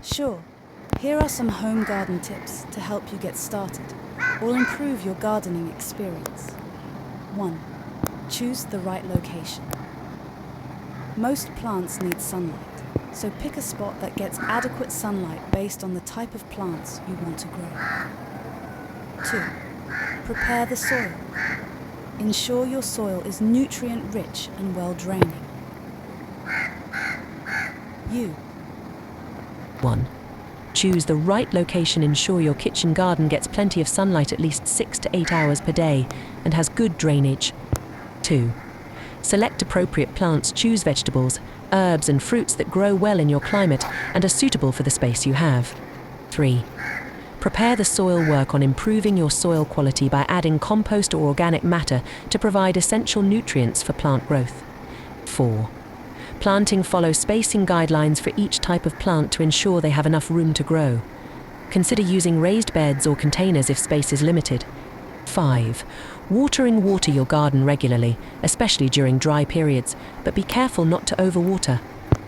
Sure, here are some home garden tips to help you get started or improve your gardening experience. 1. Choose the right location. Most plants need sunlight, so pick a spot that gets adequate sunlight based on the type of plants you want to grow. 2. Prepare the soil. Ensure your soil is nutrient-rich and well-draining. 1. Choose the right location. Ensure your kitchen garden gets plenty of sunlight at least 6 to 8 hours per day and has good drainage. 2. Select appropriate plants. Choose vegetables, herbs and fruits that grow well in your climate and are suitable for the space you have. 3. Prepare the soil. Work on improving your soil quality by adding compost or organic matter to provide essential nutrients for plant growth. 4. Planting. Follow spacing guidelines for each type of plant to ensure they have enough room to grow. Consider using raised beds or containers if space is limited. 5. Water your garden regularly, especially during dry periods, but be careful not to overwater.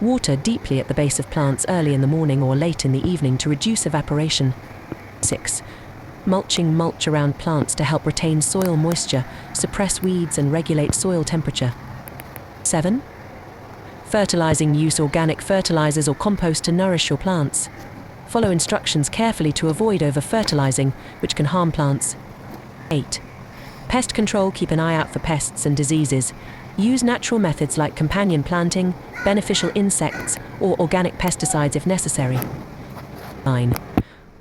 Water deeply at the base of plants early in the morning or late in the evening to reduce evaporation. 6. Mulch around plants to help retain soil moisture, suppress weeds and regulate soil temperature. 7. Fertilizing. Use organic fertilizers or compost to nourish your plants. Follow instructions carefully to avoid over-fertilizing, which can harm plants. 8. Pest control. Keep an eye out for pests and diseases. Use natural methods like companion planting, beneficial insects, or organic pesticides if necessary. 9.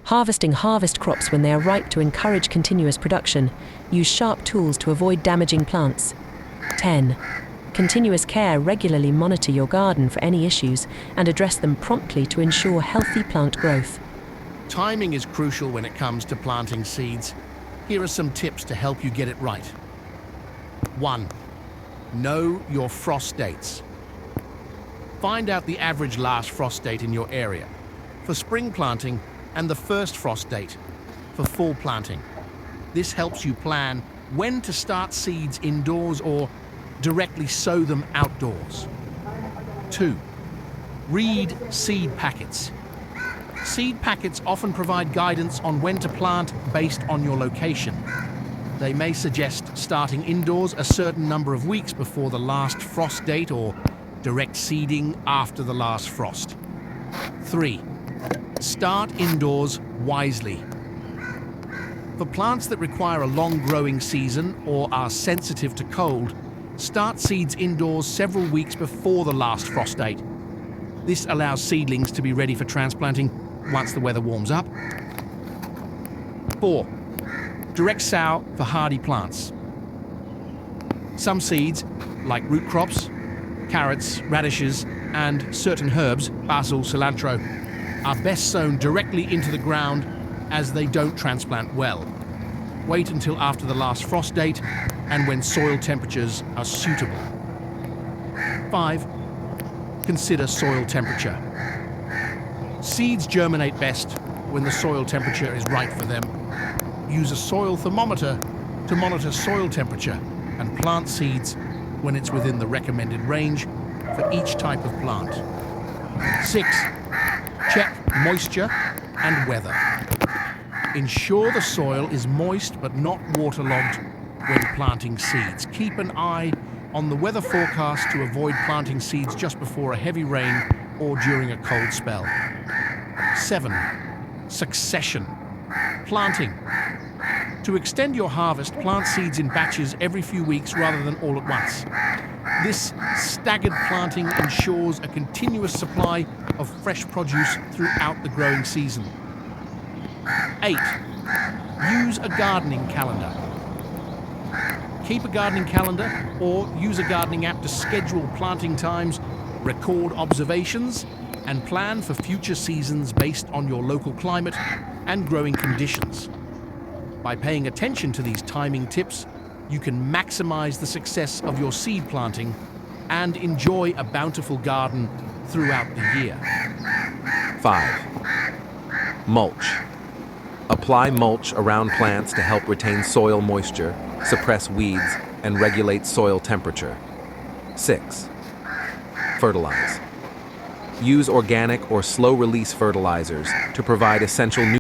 Harvest crops when they are ripe to encourage continuous production. Use sharp tools to avoid damaging plants. 10. Continuous care. Regularly monitor your garden for any issues and address them promptly to ensure healthy plant growth. Timing is crucial when it comes to planting seeds. Here are some tips to help you get it right. 1. Know your frost dates. Find out the average last frost date in your area for spring planting and the first frost date for fall planting. This helps you plan when to start seeds indoors or directly sow them outdoors. 2. Read seed packets. Seed packets often provide guidance on when to plant based on your location. They may suggest starting indoors a certain number of weeks before the last frost date or direct seeding after the last frost. 3. Start indoors wisely. For plants that require a long growing season or are sensitive to cold, start seeds indoors several weeks before the last frost date. This allows seedlings to be ready for transplanting once the weather warms up. 4. Direct sow for hardy plants. Some seeds, like root crops, carrots, radishes, and certain herbs, basil, cilantro, are best sown directly into the ground as they don't transplant well. Wait until after the last frost date and when soil temperatures are suitable. 5. Consider soil temperature. Seeds germinate best when the soil temperature is right for them. Use a soil thermometer to monitor soil temperature and plant seeds when it's within the recommended range for each type of plant. 6. Check moisture and weather. Ensure the soil is moist but not waterlogged when planting seeds. Keep an eye on the weather forecast to avoid planting seeds just before a heavy rain or during a cold spell. 7. Succession. Planting. To extend your harvest, plant seeds in batches every few weeks rather than all at once. This staggered planting ensures a continuous supply of fresh produce throughout the growing season. 8. Use a gardening calendar. Keep a gardening calendar or use a gardening app to schedule planting times, record observations, and plan for future seasons based on your local climate and growing conditions. By paying attention to these timing tips, you can maximize the success of your seed planting and enjoy a bountiful garden throughout the year. 5. Mulch. Apply mulch around plants to help retain soil moisture, suppress weeds, and regulate soil temperature. 6. Fertilize. Use organic or slow-release fertilizers to provide essential nutrients